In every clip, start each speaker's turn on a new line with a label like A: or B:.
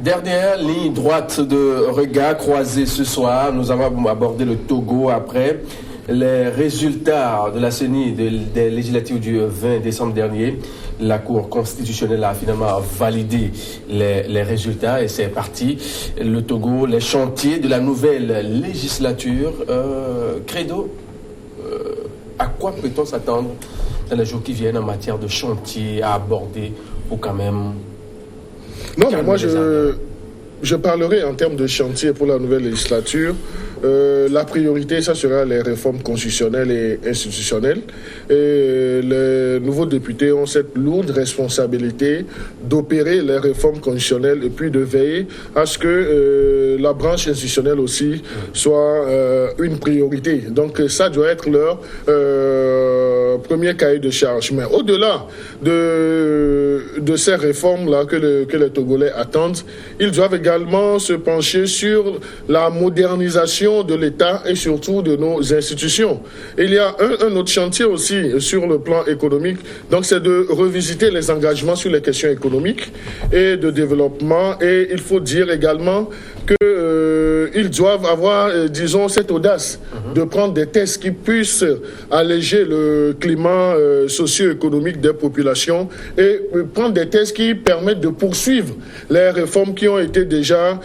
A: Dernière ligne droite de regard croisé ce soir. Nous avons abordé le Togo après les résultats de la CENI des législatives du 20 décembre dernier. La Cour constitutionnelle a finalement validé les résultats et c'est parti. Le Togo, les chantiers de la nouvelle législature. Credo, à quoi peut-on s'attendre dans les jours qui viennent en matière de chantier à aborder pour quand même...
B: Non, mais moi, je parlerai en termes de chantier pour la nouvelle législature. La priorité, ça sera les réformes constitutionnelles et institutionnelles. Et les nouveaux députés ont cette lourde responsabilité d'opérer les réformes constitutionnelles et puis de veiller à ce que la branche institutionnelle aussi soit une priorité. Donc ça doit être leur premier cahier de charge. Mais au-delà de ces réformes-là que les Togolais attendent, ils doivent également se pencher sur la modernisation de l'État et surtout de nos institutions. Et il y a un autre chantier aussi sur le plan économique, donc c'est de revisiter les engagements sur les questions économiques et de développement. Et il faut dire également qu'ils doivent avoir, disons, cette audace de prendre des textes qui puissent alléger le climat socio-économique des populations et prendre des textes qui permettent de poursuivre les réformes qui ont été déjà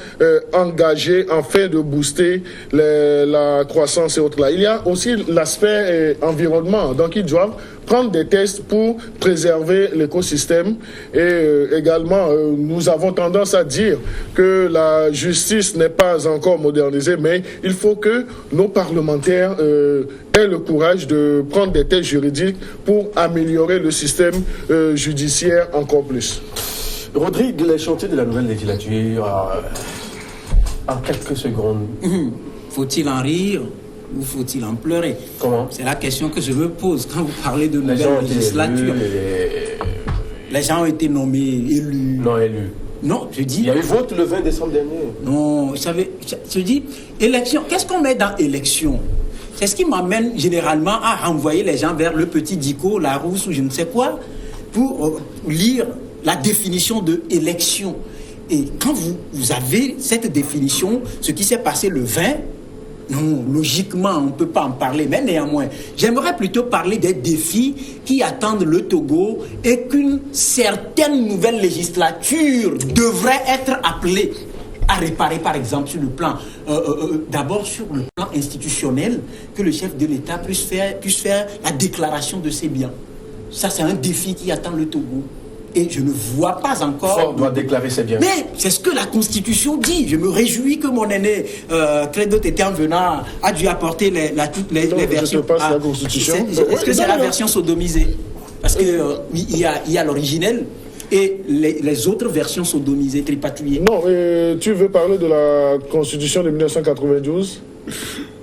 B: engagées afin de booster la croissance et autres là. Il y a aussi l'aspect environnement. Donc, ils doivent prendre des tests pour préserver l'écosystème. Et également, nous avons tendance à dire que la justice n'est pas encore modernisée, mais il faut que nos parlementaires aient le courage de prendre des tests juridiques pour améliorer le système judiciaire encore plus.
A: Rodrigue, les chantiers de la nouvelle législature, en quelques secondes.
C: Faut-il en rire ou faut-il en pleurer?
A: Comment?
C: C'est la question que je me pose quand vous parlez de nouvelle législature. Les gens ont été nommés, élus.
A: Non, élus.
C: Non, je dis...
A: Il y a eu vote le 20 décembre dernier.
C: Non, vous savez, je dis, élection, qu'est-ce qu'on met dans élection? C'est ce qui m'amène généralement à renvoyer les gens vers le petit Dico, la Rousse ou je ne sais quoi, pour lire la définition de élection. Et quand vous avez cette définition, ce qui s'est passé le 20, non, logiquement, on ne peut pas en parler, mais néanmoins, j'aimerais plutôt parler des défis qui attendent le Togo et qu'une certaine nouvelle législature devrait être appelée à réparer, par exemple, sur le plan, d'abord sur le plan institutionnel, que le chef de l'État puisse faire la déclaration de ses biens. Ça, c'est un défi qui attend le Togo. Et je ne vois pas encore...
A: Ford doit déclarer ses biens.
C: Mais c'est ce que la Constitution dit. Je me réjouis que mon aîné, Credo Tété en venant, a dû apporter les versions...
B: Je te passe la Constitution.
C: Est-ce que c'est la version sodomisée? Parce qu'il y a l'originel et les autres versions sodomisées, tripatouillées.
B: Non, tu veux parler de la Constitution de 1992?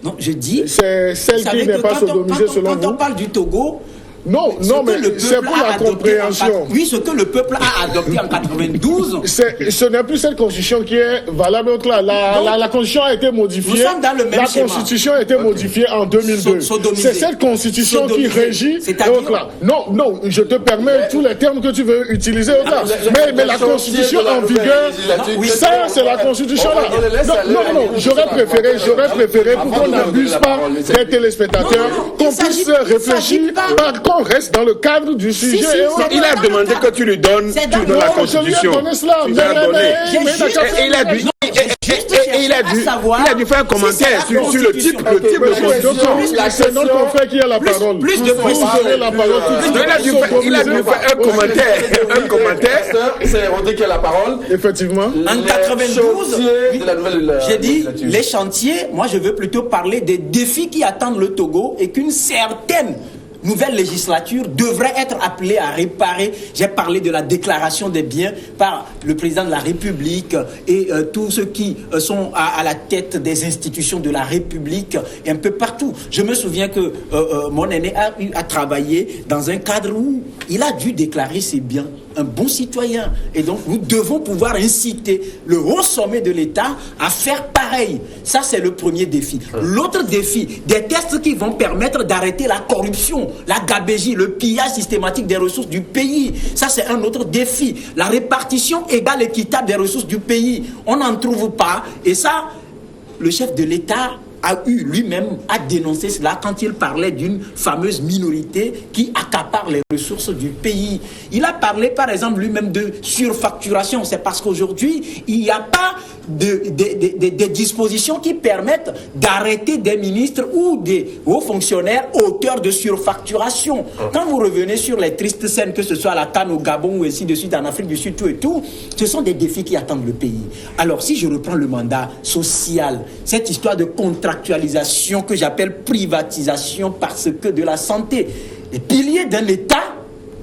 C: Non, je dis...
B: C'est celle qui n'est pas sodomisée selon vous?
C: Quand on parle du Togo...
B: Non, mais c'est pour la compréhension.
C: Oui, ce que le peuple a adopté en 92.
B: Ce n'est plus cette constitution qui est valable. La constitution a été modifiée.
C: Nous sommes dans le même schéma.
B: La constitution a été modifiée en 2002. C'est cette constitution qui régit. Non, je te permets tous les termes que tu veux utiliser. Mais la constitution en vigueur, ça, c'est la constitution là. Non, j'aurais préféré pour qu'on n'abuse pas des téléspectateurs, qu'on puisse réfléchir. On reste dans le cadre du sujet.
D: Il a demandé que tu lui donnes la Constitution.
B: Tu
D: l'as donné. Il a dû faire un commentaire sur le type de Constitution.
B: C'est notre confrère qui a la parole.
C: Plus de précision.
D: Il a dû faire un commentaire.
A: C'est Rodrigue qui a la parole.
B: Effectivement.
C: En 92, j'ai dit les chantiers. Moi, je veux plutôt parler des défis qui attendent le Togo et qu'une certaine nouvelle législature devrait être appelée à réparer. J'ai parlé de la déclaration des biens par le président de la République et tous ceux qui sont à la tête des institutions de la République et un peu partout. Je me souviens que mon aîné a travaillé dans un cadre où il a dû déclarer ses biens. un bon citoyen. Et donc, nous devons pouvoir inciter le haut sommet de l'État à faire pareil. Ça, c'est le premier défi. L'autre défi, des tests qui vont permettre d'arrêter la corruption, la gabegie, le pillage systématique des ressources du pays. Ça, c'est un autre défi. La répartition égale, équitable des ressources du pays. On n'en trouve pas. Et ça, le chef de l'État a eu lui-même à dénoncer cela quand il parlait d'une fameuse minorité qui accapare les ressources du pays. Il a parlé par exemple lui-même de surfacturation. C'est parce qu'aujourd'hui, il n'y a pas des dispositions qui permettent d'arrêter des ministres ou des hauts fonctionnaires auteurs de surfacturation. Quand vous revenez sur les tristes scènes, que ce soit à la Cannes, au Gabon ou ainsi de suite, en Afrique du Sud, tout et tout, ce sont des défis qui attendent le pays. Alors si je reprends le mandat social, cette histoire de contractualisation que j'appelle privatisation parce que de la santé, les piliers d'un État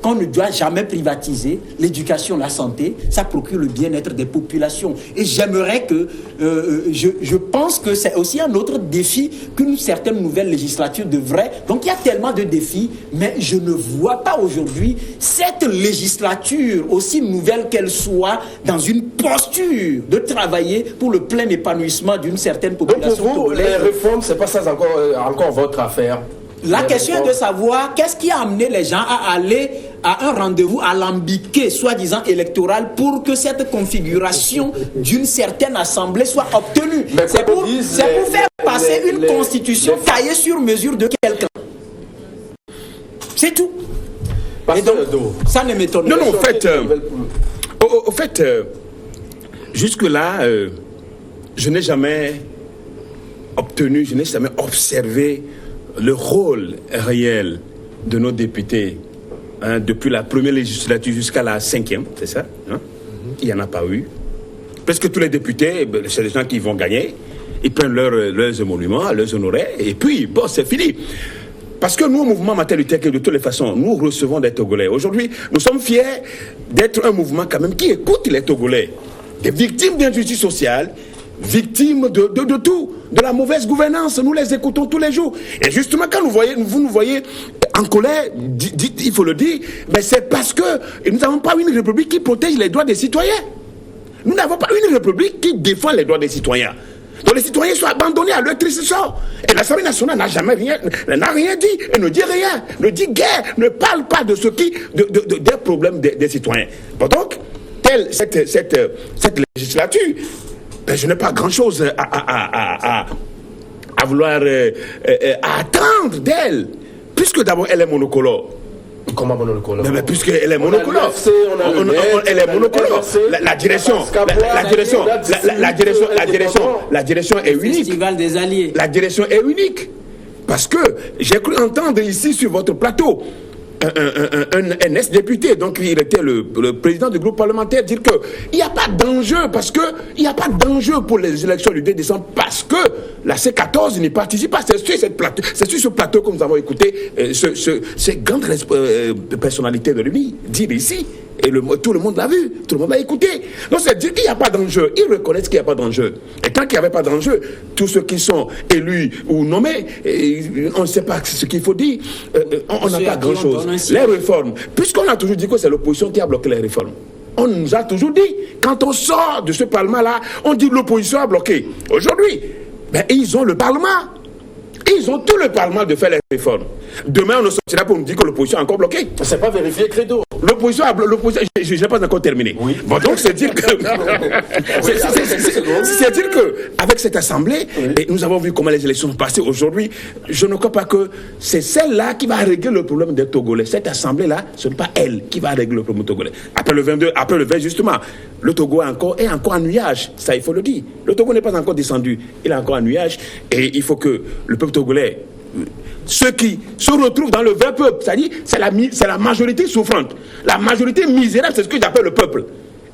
C: qu'on ne doit jamais privatiser, l'éducation, la santé, ça procure le bien-être des populations. Et j'aimerais que, je pense que c'est aussi un autre défi qu'une certaine nouvelle législature devrait. Donc il y a tellement de défis, mais je ne vois pas aujourd'hui cette législature, aussi nouvelle qu'elle soit, dans une posture de travailler pour le plein épanouissement d'une certaine population.
A: Donc pour vous, les réformes, c'est pas ça encore votre affaire.
C: La question est de savoir qu'est-ce qui a amené les gens à aller à un rendez-vous alambiqué, soi-disant électoral, pour que cette configuration d'une certaine assemblée soit obtenue. C'est pour faire passer une constitution taillée sur mesure de quelqu'un. C'est tout. Et donc, ça ne m'étonne pas.
D: Non, au fait, jusque-là, je n'ai jamais obtenu, je n'ai jamais observé le rôle réel de nos députés, depuis la première législature jusqu'à la 5e, c'est ça, Il n'y en a pas eu. Presque tous les députés, c'est des gens qui vont gagner, ils prennent leurs émoluments, leurs honoraires, et puis, bon, c'est fini. Parce que nous, au mouvement Matérialité, de toutes les façons, nous recevons des Togolais. Aujourd'hui, nous sommes fiers d'être un mouvement quand même qui écoute les Togolais, des victimes d'injustice sociale, victimes de tout, de la mauvaise gouvernance. Nous les écoutons tous les jours. Et justement, quand vous nous voyez en colère, il faut le dire, ben c'est parce que nous n'avons pas une république qui protège les droits des citoyens. Nous n'avons pas une république qui défend les droits des citoyens. Donc les citoyens sont abandonnés à leur triste sort. Et l'Assemblée nationale n'a rien dit, et ne dit rien, ne dit guère, ne parle pas de ce qui, des problèmes des citoyens. Bon, donc, cette législature, ben, je n'ai pas grand-chose à vouloir attendre d'elle, puisque d'abord elle est monocolore.
A: Comment monocolore?
D: Mais puisqu'elle est monocolore. Elle est monocolore. La direction est unique.
C: Festival des Alliés.
D: La direction est unique. Parce que j'ai cru entendre ici sur votre plateau un ex-député, donc il était le président du groupe parlementaire, dire qu'il n'y a pas d'enjeu, parce que il n'y a pas d'enjeu pour les élections du 2 décembre, parce que la C14 n'y participe pas. C'est sur ce plateau que nous avons écouté ces grandes personnalités de l'UMI dire ici. Et tout le monde l'a vu, tout le monde l'a écouté. Donc c'est dire qu'il n'y a pas d'enjeu. Ils reconnaissent qu'il n'y a pas d'enjeu. Et tant qu'il n'y avait pas d'enjeu, tous ceux qui sont élus ou nommés, on ne sait pas ce qu'il faut dire. On n'a pas grand-chose. Les réformes, puisqu'on a toujours dit que c'est l'opposition qui a bloqué les réformes. On nous a toujours dit, quand on sort de ce Parlement-là, on dit que l'opposition a bloqué. Aujourd'hui, ben, ils ont le Parlement. Ils ont tout le Parlement de faire les réformes. Demain, on ne sortira pas pour nous dire que l'opposition a encore bloqué.
A: On ne s'est pas vérifié, Credo.
D: L'opposition, je n'ai pas encore terminé. Oui. Bon, donc, c'est dire que. c'est dire que, avec cette assemblée, oui. Et nous avons vu comment les élections sont passées aujourd'hui, je ne crois pas que c'est celle-là qui va régler le problème des Togolais. Cette assemblée-là, ce n'est pas elle qui va régler le problème des Togolais. Après le 20, justement, le Togo est encore en nuage. Ça, il faut le dire. Le Togo n'est pas encore descendu. Il est encore en nuage. Et il faut que le peuple togolais, ceux qui se retrouvent dans le vrai peuple, c'est-à-dire c'est la majorité souffrante. La majorité misérable, c'est ce que j'appelle le peuple.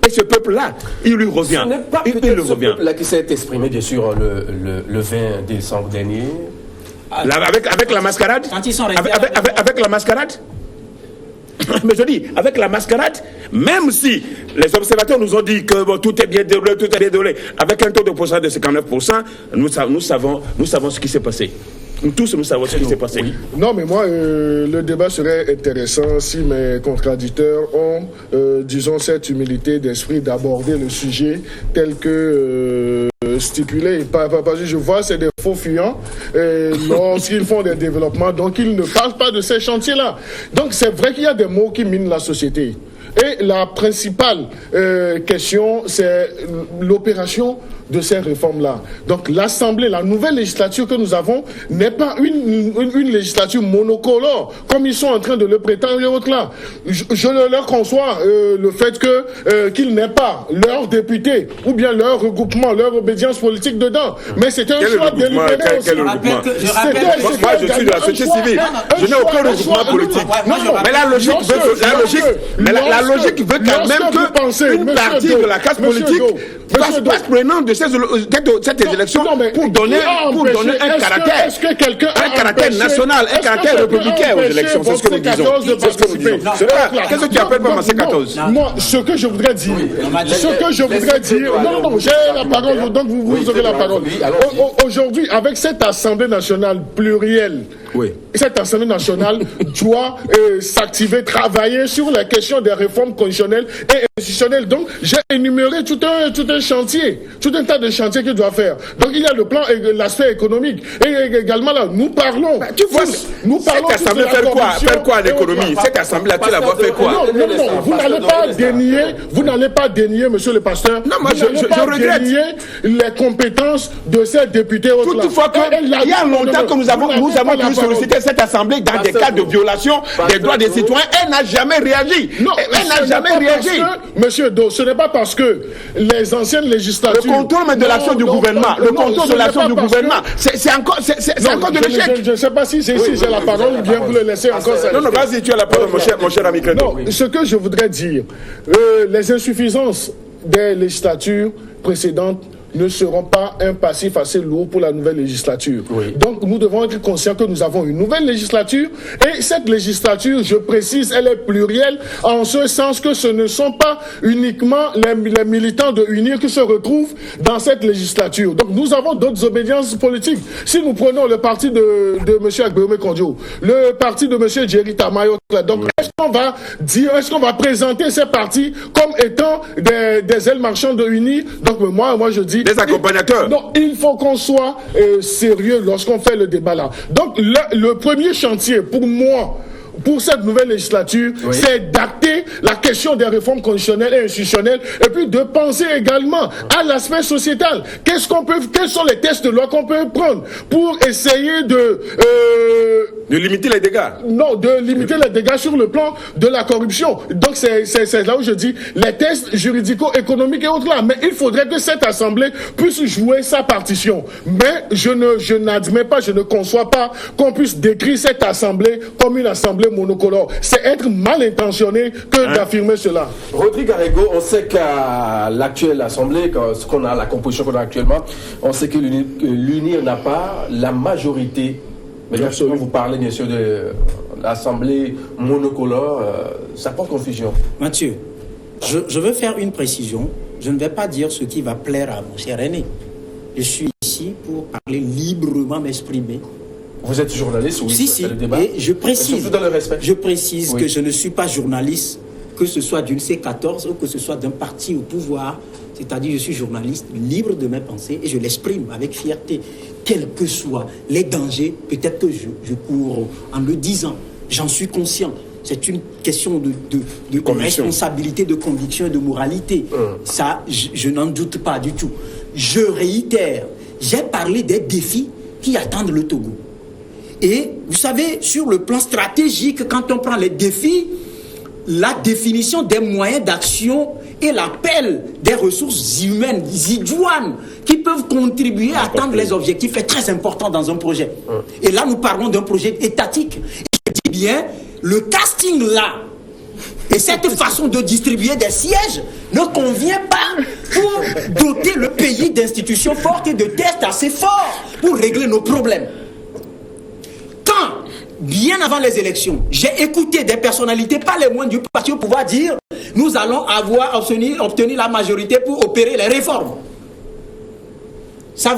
D: Et ce peuple-là, il lui revient.
A: Ce n'est pas peut-être ce peuple-là qui s'est exprimé, bien sûr, le 20 décembre dernier.
D: Avec la mascarade. Avec la mascarade. Mais je dis, avec la mascarade, même si les observateurs nous ont dit que bon, tout est bien déroulé, avec un taux de pourcentage de 59%, nous savons ce qui s'est passé. Nous tous, nous savons ce qui s'est passé. Oui.
B: Non, mais moi, le débat serait intéressant si mes contradicteurs ont, disons, cette humilité d'esprit d'aborder le sujet tel que stipulé. Parce que je vois, c'est des faux fuyants lorsqu'ils font des développements, donc ils ne parlent pas de ces chantiers-là. Donc c'est vrai qu'il y a des mots qui minent la société. Et la principale question, c'est l'opération de ces réformes-là. Donc l'Assemblée, la nouvelle législature que nous avons n'est pas une législature monocolore, comme ils sont en train de le prétendre et autres là. Je leur conçois le fait qu'ils n'aient pas leurs députés ou bien leur regroupement, leur obédience politique dedans. Mais c'est un choix délibéré aussi.
D: Moi, je suis de la société civile. Je n'ai aucun regroupement politique. Mais la logique veut quand même qu'une partie de la classe politique fasse prenante de cette élection pour donner un caractère national, un caractère républicain aux élections. C'est ce que nous disons. Qu'est-ce que tu appelles par Massé 14?
B: Moi, ce que je voudrais dire, non, j'ai la parole, donc vous aurez la parole. Aujourd'hui, avec cette Assemblée nationale plurielle, cette Assemblée nationale doit s'activer, travailler sur la question des réformes constitutionnelles et institutionnelles. Donc, j'ai énuméré tout un chantier, tout un tas de chantiers qu'il doit faire. Donc, il y a le plan et l'aspect économique. Et également, là, nous parlons.
D: Tu vois, cette Assemblée fait quoi en économie? Cette Assemblée, tu la vois faire quoi?
B: Non, vous n'allez pas dénier, monsieur le pasteur.
D: Non, moi, je regrette
B: les compétences de ces députés.
D: Toutefois, il y a longtemps que nous avons sollicité cette Assemblée dans des cas de violation des droits des citoyens. Elle n'a jamais réagi.
B: Non, elle n'a jamais réagi. Monsieur Do, ce n'est pas parce que les anciennes législatures...
D: Le contrôle de l'action du gouvernement. Le contrôle de l'action du gouvernement. C'est encore de l'échec.
B: Je ne sais pas si j'ai la parole ou bien vous le laissez encore.
D: Non, vas-y, tu as la parole, mon cher ami Credo.
B: Non, ce que je voudrais dire, les insuffisances des législatures précédentes ne seront pas un passif assez lourd pour la nouvelle législature. Donc nous devons être conscients que nous avons une nouvelle législature et cette législature, je précise, elle est plurielle en ce sens que ce ne sont pas uniquement les militants de UNIR qui se retrouvent dans cette législature. Donc nous avons d'autres obédiences politiques. Si nous prenons le parti de M. Agbéomé Kondio, le parti de M. Jerry Tamayo, donc est-ce qu'on va présenter ces partis comme étant des ailes marchandes de UNIR? Donc moi je dis
D: des accompagnateurs.
B: Non, il faut qu'on soit sérieux lorsqu'on fait le débat là. Donc le premier chantier pour moi, pour cette nouvelle législature, c'est d'acter la question des réformes constitutionnelles et institutionnelles et puis de penser également à l'aspect sociétal. Quels sont les tests de loi qu'on peut prendre pour essayer de
D: limiter les dégâts.
B: Non, de limiter les dégâts sur le plan de la corruption. Donc c'est là où je dis les tests juridico-économiques et autres là. Mais il faudrait que cette Assemblée puisse jouer sa partition. Mais je n'admets pas, je ne conçois pas qu'on puisse décrire cette Assemblée comme une Assemblée monocolore. C'est être mal intentionné que d'affirmer cela.
A: Rodrigue Arrego, on sait qu'à l'actuelle Assemblée, la composition qu'on a actuellement, on sait que l'UNIR n'a pas la majorité. Mais lorsque vous parlez bien sûr de l'Assemblée monocolore, ça porte confusion.
C: Mathieu, je veux faire une précision. Je ne vais pas dire ce qui va plaire à mon cher aîné. Je suis ici pour parler librement, m'exprimer.
A: Vous êtes journaliste, oui,
C: si,
A: le débat.
C: Et je précise,
A: dans le respect.
C: Je précise que je ne suis pas journaliste, que ce soit d'une C14 ou que ce soit d'un parti au pouvoir. C'est-à-dire, je suis journaliste libre de mes pensées et je l'exprime avec fierté. Quels que soient les dangers, peut-être que je cours en le disant. J'en suis conscient. C'est une question de responsabilité, de conviction et de moralité. Ça, je n'en doute pas du tout. Je réitère, j'ai parlé des défis qui attendent le Togo. Et vous savez, sur le plan stratégique, quand on prend les défis, la définition des moyens d'action et l'appel des ressources humaines idoines qui peuvent contribuer à atteindre les objectifs est très important dans un projet. Et là, nous parlons d'un projet étatique. Et je dis bien, le casting là, et cette façon de distribuer des sièges ne convient pas pour doter le pays d'institutions fortes et de tests assez forts pour régler nos problèmes. Quand, bien avant les élections, j'ai écouté des personnalités, pas les moindres du parti au pouvoir, dire nous allons avoir obtenu la majorité pour opérer les réformes. Ça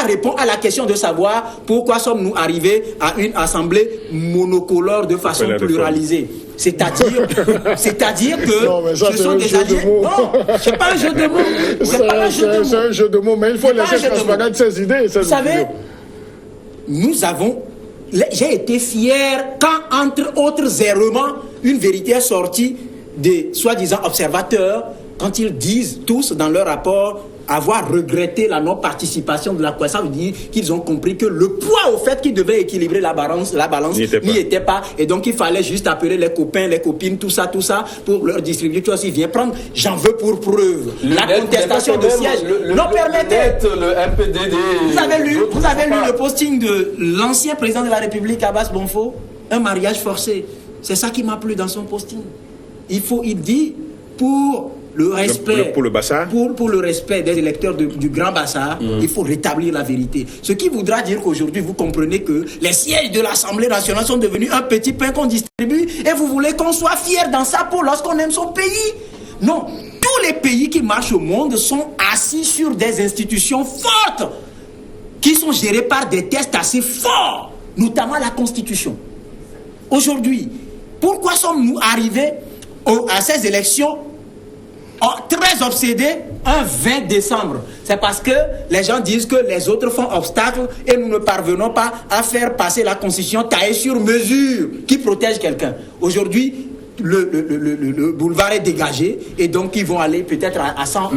C: répond à la question de savoir pourquoi sommes-nous arrivés à une assemblée monocolore de façon pluralisée. C'est-à-dire que
B: non, mais ça,
C: ce sont des alliés. Non, c'est pas un jeu de mots. C'est
B: un jeu de mots, mais il faut laisser transparaître ses idées.
C: Vous savez, j'ai été fier quand, entre autres errements, une vérité est sortie des soi-disant observateurs, quand ils disent tous dans leur rapport avoir regretté la non-participation de la Cour. Ça veut dire qu'ils ont compris que le poids au fait qui devait équilibrer la balance n'y était pas. Et donc il fallait juste appeler les copains, les copines, tout ça, pour leur distribuer. Tu vois, s'ils viennent prendre, j'en veux pour preuve. La contestation de siège. Non, permettez.
A: Le MPDD.
C: Vous avez lu le posting de l'ancien président de la République, Abbas Bonfo, un mariage forcé. C'est ça qui m'a plu dans son posting. Il dit, pour le respect,
D: pour le Bassar,
C: pour le respect des électeurs du Grand Bassar, il faut rétablir la vérité. Ce qui voudra dire qu'aujourd'hui, vous comprenez que les sièges de l'Assemblée nationale sont devenus un petit pain qu'on distribue et vous voulez qu'on soit fier dans sa peau lorsqu'on aime son pays. Non, tous les pays qui marchent au monde sont assis sur des institutions fortes qui sont gérées par des tests assez forts, notamment la Constitution. Aujourd'hui, pourquoi sommes-nous arrivés à ces élections très obsédés un 20 décembre? C'est parce que les gens disent que les autres font obstacle et nous ne parvenons pas à faire passer la Constitution taillée sur mesure qui protège quelqu'un. Aujourd'hui, le boulevard est dégagé et donc ils vont aller peut-être à 100
A: ou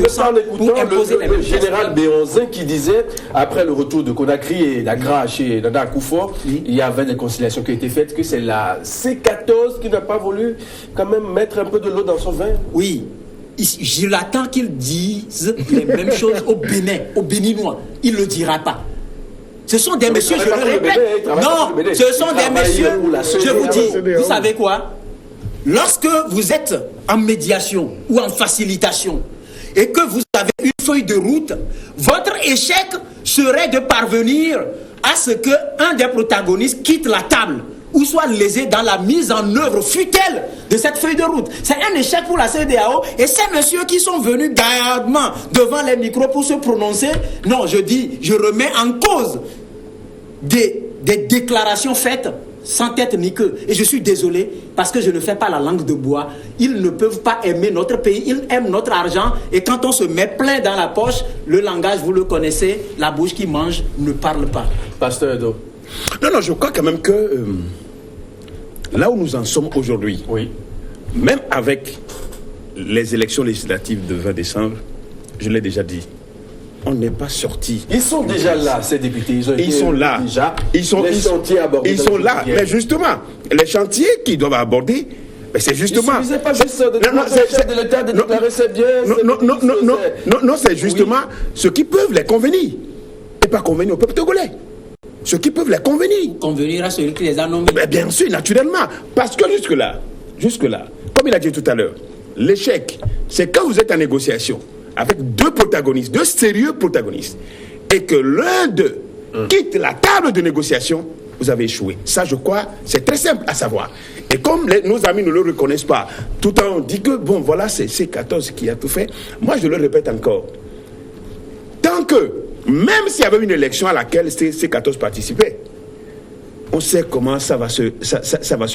A: 200 pour imposer le général Béonzin qui disait, après le retour de Conakry et d'Agra chez Nana Akufo, il y avait des conciliations qui ont été faites, que c'est la C14 qui n'a pas voulu quand même mettre un peu de l'eau dans son vin.
C: Oui, je l'attends qu'ils disent les mêmes choses au Bénin, aux Béninois. Il ne le dira pas. Ce sont des messieurs, je le répète. Non, ce sont des messieurs, je vous dis, vous savez quoi? Lorsque vous êtes en médiation ou en facilitation et que vous avez une feuille de route, votre échec serait de parvenir à ce qu'un des protagonistes quitte la table ou soit lésé dans la mise en œuvre futile de cette feuille de route. C'est un échec pour la CEDEAO et ces messieurs qui sont venus gaillardement devant les micros pour se prononcer, non, je remets en cause des déclarations faites sans tête ni queue. Et je suis désolé parce que je ne fais pas la langue de bois. Ils ne peuvent pas aimer notre pays, ils aiment notre argent. Et quand on se met plein dans la poche, le langage, vous le connaissez, la bouche qui mange ne parle pas.
A: Pasteur Edo.
D: Non, je crois quand même que là où nous en sommes aujourd'hui,
A: oui,
D: même avec les élections législatives de 20 décembre, je l'ai déjà dit, on n'est pas sorti.
A: Ils sont déjà là, ces députés.
D: Ils sont là.
A: Ils sont
D: là. Mais justement, les chantiers qu'ils doivent aborder, mais c'est justement.
A: Il ne suffisait pas juste de chef de l'État de déclarer c'est bien.
D: Non, c'est justement ceux qui peuvent les convenir. Et pas convenir au peuple togolais. Ceux qui peuvent les convenir.
C: Convenir à celui qui les a nommés.
D: Mais bien sûr, naturellement. Parce que jusque-là, comme il a dit tout à l'heure, l'échec, c'est quand vous êtes en négociation avec deux protagonistes, deux sérieux protagonistes, et que l'un d'eux quitte la table de négociation, vous avez échoué. Ça, je crois, c'est très simple à savoir. Et comme nos amis ne le reconnaissent pas, tout le temps on dit que, bon, voilà, c'est C14 qui a tout fait. Moi, je le répète encore. Tant que, même s'il y avait une élection à laquelle C14 participait, on sait comment ça va se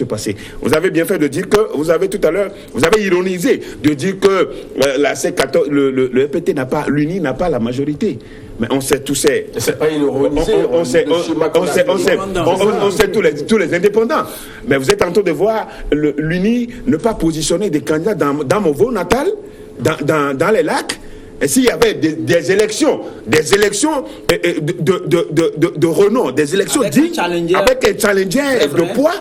D: passer. Vous avez bien fait de dire que, vous avez tout à l'heure, vous avez ironisé de dire que la C14, le EPT l'UNI n'a pas la majorité. Mais on sait tous ces...
A: C'est pas ironisé.
D: On sait tous les indépendants. Mais vous êtes en train de voir l'UNI ne pas positionner des candidats dans mon veau natal, dans les lacs. Et s'il y avait des élections de renom, des élections dignes, avec un challenger de poids,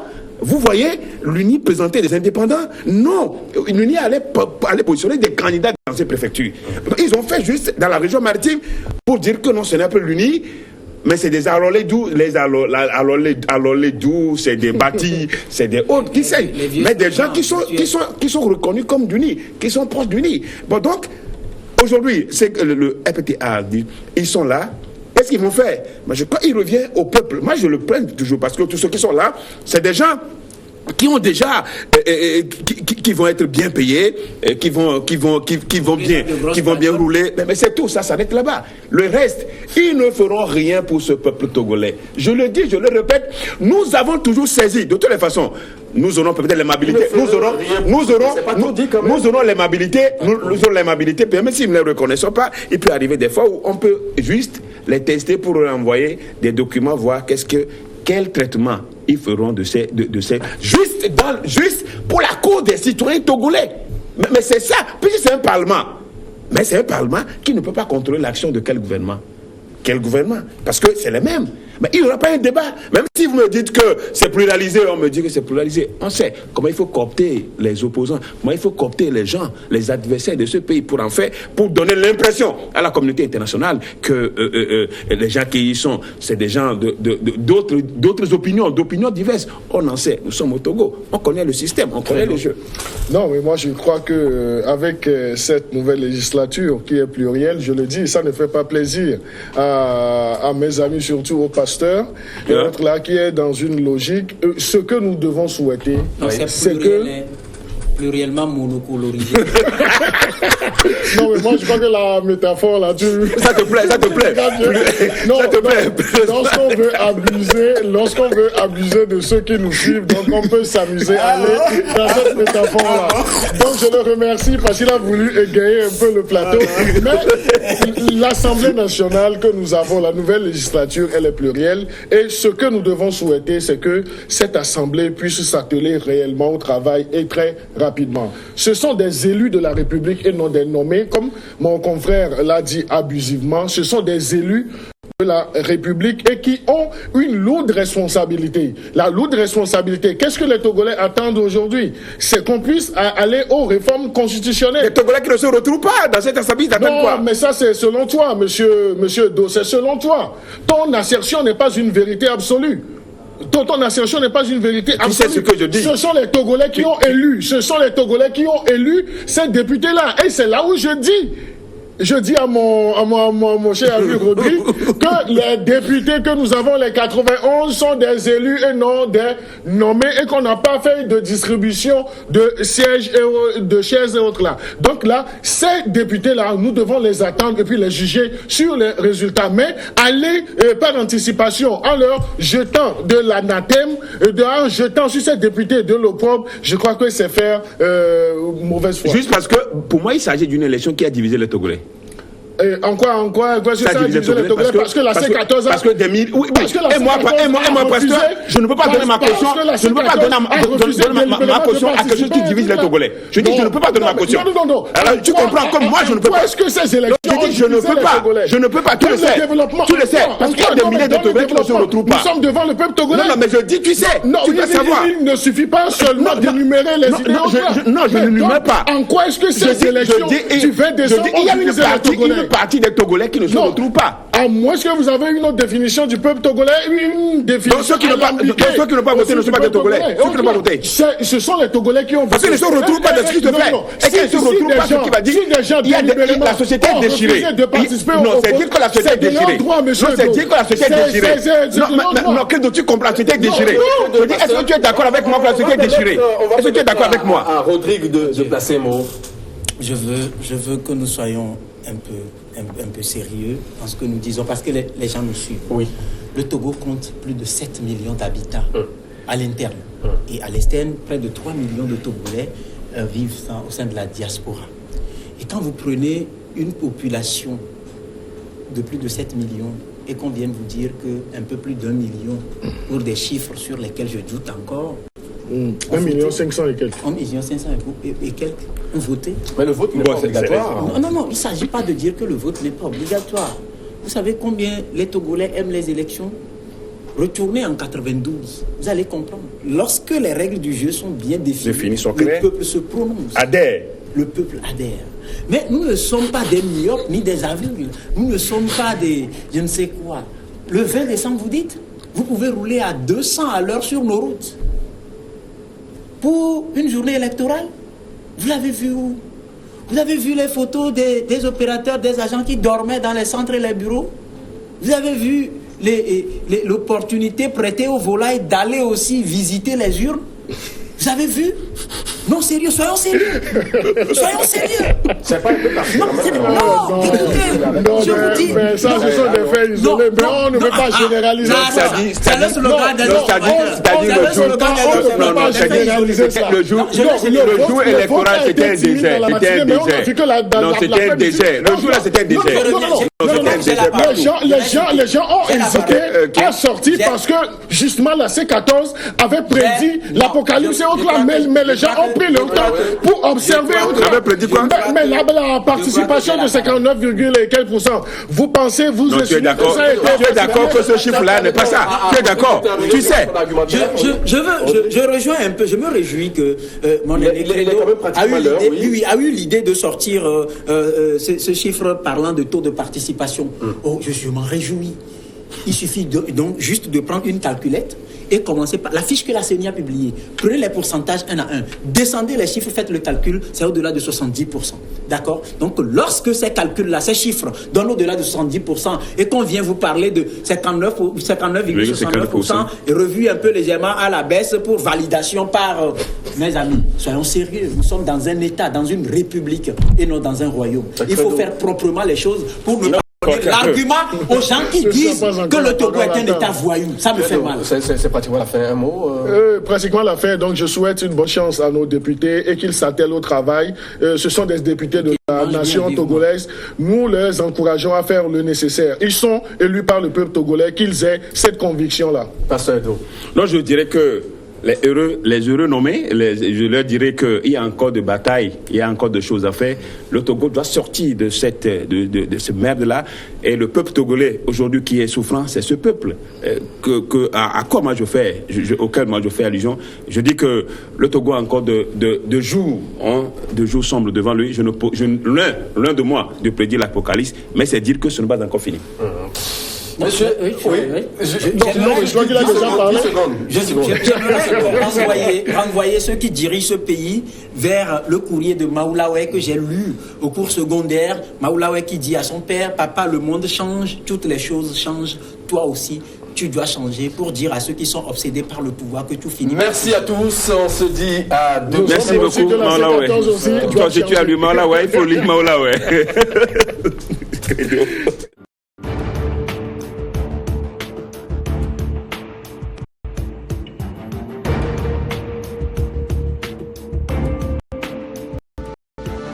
D: vous voyez, l'UNI présenter des indépendants. Non, l'UNI allait positionner des candidats dans ces préfectures. Ils ont fait juste dans la région maritime pour dire que non, ce n'est pas l'UNI, mais c'est des Alolé-Dou, les Alolé-Dou, c'est des bâtis, c'est des autres, qui sait. Mais des gens qui sont reconnus comme d'UNI, qui sont proches d'UNI. Bon, donc, aujourd'hui, c'est que le FPTA dit, ils sont là. Qu'est-ce qu'ils vont faire? Moi, je crois qu'il revient au peuple. Moi, je le plains toujours parce que tous ceux qui sont là, c'est des gens qui ont déjà, qui vont être bien payés, qui vont bien rouler. Mais c'est tout, ça s'arrête là-bas. Le reste, ils ne feront rien pour ce peuple togolais. Je le dis, je le répète, nous avons toujours saisi, de toutes les façons, nous aurons peut-être l'aimabilité, nous aurons l'aimabilité, même s'ils ne les reconnaissent pas, il peut arriver des fois où on peut juste les tester pour leur envoyer des documents, voir quel traitement ils feront de ces juste pour la cause des citoyens togolais. Mais c'est ça, puisque c'est un parlement. Mais c'est un parlement qui ne peut pas contrôler l'action de quel gouvernement. Quel gouvernement? Parce que c'est les mêmes. Mais il n'y aura pas un débat. Même si vous me dites que c'est pluralisé, on me dit que c'est pluralisé. On sait comment il faut coopter les opposants, comment il faut coopter les gens, les adversaires de ce pays pour donner l'impression à la communauté internationale que les gens qui y sont, c'est des gens d'autres opinions, d'opinions diverses. On en sait. Nous sommes au Togo. On connaît le système, on connaît le jeu.
B: Non, mais moi je crois que avec cette nouvelle législature qui est plurielle, je le dis, ça ne fait pas plaisir à mes amis, surtout aux pasteurs, et l'autre là qui est dans une logique. Ce que nous devons souhaiter, c'est que
C: pluriellement monocolorisé.
B: Non, mais moi je crois que la métaphore là,
D: ça te plaît.
B: Non, lorsqu'on veut abuser de ceux qui nous suivent, donc on peut s'amuser à aller dans cette métaphore là. Donc je le remercie parce qu'il a voulu égayer un peu le plateau. Mais l'Assemblée nationale que nous avons, la nouvelle législature, elle est plurielle. Et ce que nous devons souhaiter, c'est que cette Assemblée puisse s'atteler réellement au travail et très rapidement. Ce sont des élus de la République et non des nommés, comme mon confrère l'a dit abusivement. Ce sont des élus de la République et qui ont une lourde responsabilité. La lourde responsabilité, qu'est-ce que les Togolais attendent aujourd'hui? C'est qu'on puisse aller aux réformes constitutionnelles.
D: Les Togolais qui ne se retrouvent pas dans cette assemblée, ils attendent quoi?
B: Non, mais ça c'est selon toi, monsieur Do, c'est selon toi. Ton assertion n'est pas une vérité absolue. Ton assertion n'est pas une vérité absolue.
D: Tu sais ce que je dis.
B: Ce sont les Togolais qui ont élu. Ce sont les Togolais qui ont élu ces députés-là. Et c'est là où je dis à mon cher ami Rodrigue que les députés que nous avons, les 91, sont des élus et non des nommés et qu'on n'a pas fait de distribution de sièges et de chaises et autres là. Donc là, ces députés-là, nous devons les attendre et puis les juger sur les résultats. Mais aller par anticipation en leur jetant de l'anathème, en jetant sur ces députés de l'opprobre, je crois que c'est faire mauvaise foi.
D: Juste parce que, pour moi, il s'agit d'une élection qui a divisé les Togolais.
B: En quoi c'est ça diviser les Togolais? Parce que la C14
D: parce que des mille, oui, et moi pasteur, je ne peux pas donner ma caution, je ne peux pas donner ma caution à quelque chose qui divise les Togolais. Je dis je ne peux pas donner ma caution.
B: Non.
D: Alors tu comprends comme moi je ne peux pas.
B: Est-ce que ces élections
D: je ne peux pas, tu le sais, parce qu'il y a des milliers de Togolais qui ne se retrouvent pas.
B: Nous sommes devant le peuple togolais.
D: Non, mais je dis, tu sais, tu dois savoir.
B: Il ne suffit pas seulement d'énumérer les idées.
D: Non, je n'énumère pas.
B: En quoi est-ce que ces élections du 20 décembre
D: il y a une partie des Togolais qui ne se retrouvent pas.
B: À moins que vous avez une autre définition du peuple togolais, une définition.
D: Donc ceux qui n'ont pas voté ne sont pas des Togolais. Ceux qui n'ont pas voté.
B: Ce sont les Togolais qui ont voté.
D: Parce qu'ils ne se retrouvent pas de ce qui se fait. Et qu'ils ne se retrouvent pas, ce qui va dire. La société est déchirée. Non, c'est dire que la société est déchirée. Non, c'est dire que la société est déchirée. Non, que tu comprends, la société est déchirée. Je dis, est-ce que tu es d'accord avec moi que la société est déchirée? Est-ce que tu es d'accord avec moi?
A: Rodrigue de placer mot.
C: Je veux que nous soyons un peu sérieux dans ce que nous disons, parce que les gens nous suivent.
A: Oui.
C: Le Togo compte plus de 7 millions d'habitants à l'interne. Et à l'externe, près de 3 millions de Togolais vivent au sein de la diaspora. Et quand vous prenez une population de plus de 7 millions et qu'on vienne vous dire qu'un peu plus d'1 million, pour des chiffres sur lesquels je doute encore,
B: 1 500 000 et quelques.
C: 1 500 000 et quelques ont voté.
A: Mais le vote n'est pas obligatoire.
C: Non, il ne s'agit pas de dire que le vote n'est pas obligatoire. Vous savez combien les Togolais aiment les élections? Retournez en 92, vous allez comprendre. Lorsque les règles du jeu sont bien définies, le peuple se prononce.
D: Adhère.
C: Le peuple adhère. Mais nous ne sommes pas des myopes ni des aveugles. Nous ne sommes pas des je ne sais quoi. Le 20 décembre, vous dites, vous pouvez rouler à 200 à l'heure sur nos routes. Pour une journée électorale, vous l'avez vu où? Vous avez vu les photos des opérateurs, des agents qui dormaient dans les centres et les bureaux? Vous avez vu l'opportunité prêtée aux volailles d'aller aussi visiter les urnes? Vous avez vu? Non, sérieux, soyons sérieux. Soyons sérieux.
A: C'est pas un peu parti.
C: Non, écoutez, je vous dis.
B: Mais ça, ce sont des faits isolés. Mais on ne veut pas généraliser ça.
C: C'est le slogan des
D: le jour électoral, c'était un désert. Non, c'était un désert. Le jour là, c'était un désert.
B: Les gens ont hésité à sortir parce que justement la C14 avait prédit l'apocalypse et autres là, mais les gens ont pris le temps pour observer.
D: Avait prédit quoi?
B: Mais la participation de 59, et quelques %, vous pensez, vous
D: tu es d'accord? Tu es d'accord que ce chiffre-là n'est pas ça? Tu es d'accord? Tu sais?
C: Je rejoins un peu, je me réjouis que mon aîné a eu l'idée de sortir ce chiffre parlant de taux de participation. Oh, je m'en réjouis. Il suffit donc juste de prendre une calculette et commencer par la fiche que la CENI a publiée. Prenez les pourcentages un à un. Descendez les chiffres, faites le calcul, c'est au-delà de 70%. D'accord? Donc, lorsque ces calculs-là, ces chiffres donnent au-delà de 70% et qu'on vient vous parler de 59,69% et revu un peu légèrement à la baisse pour validation par... mes amis, soyons sérieux. Nous sommes dans un État, dans une république et non dans un royaume. Il faut faire proprement les choses pour ne pas... L'argument aux gens qui disent que le Togo est un État voyou, ça me fait mal.
A: C'est pratiquement la fin, un mot
B: pratiquement la fin, donc je souhaite une bonne chance à nos députés et qu'ils s'attellent au travail. Ce sont des députés de la nation togolaise. Nous les encourageons à faire le nécessaire. Ils sont élus par le peuple togolais, qu'ils aient cette conviction-là.
A: Pasteur Edo.
D: Non, je dirais que les heureux nommés, je leur dirais qu'il y a encore de batailles, il y a encore de choses à faire. Le Togo doit sortir de ce merde-là. Et le peuple togolais, aujourd'hui, qui est souffrant, c'est ce peuple. À quoi moi je fais, auquel moi je fais allusion. Je dis que le Togo a encore de jours sombres devant lui. L'un de moi de prédire l'apocalypse, mais c'est dire que ce n'est pas encore fini.
A: Monsieur,
C: je crois qu'il a déjà parlé. J'aimerais renvoyer ceux qui dirigent ce pays vers le courrier de Maoulaoué que j'ai lu au cours secondaire. Maoulaoué qui dit à son père: papa, le monde change, toutes les choses changent, toi aussi. Tu dois changer, pour dire à ceux qui sont obsédés par le pouvoir que tout finit.
A: Merci à tous. On se dit à demain.
D: Merci beaucoup, Maoulaoué. Toi, si tu as lu Maoulaoué, il faut lire Maoulaoué.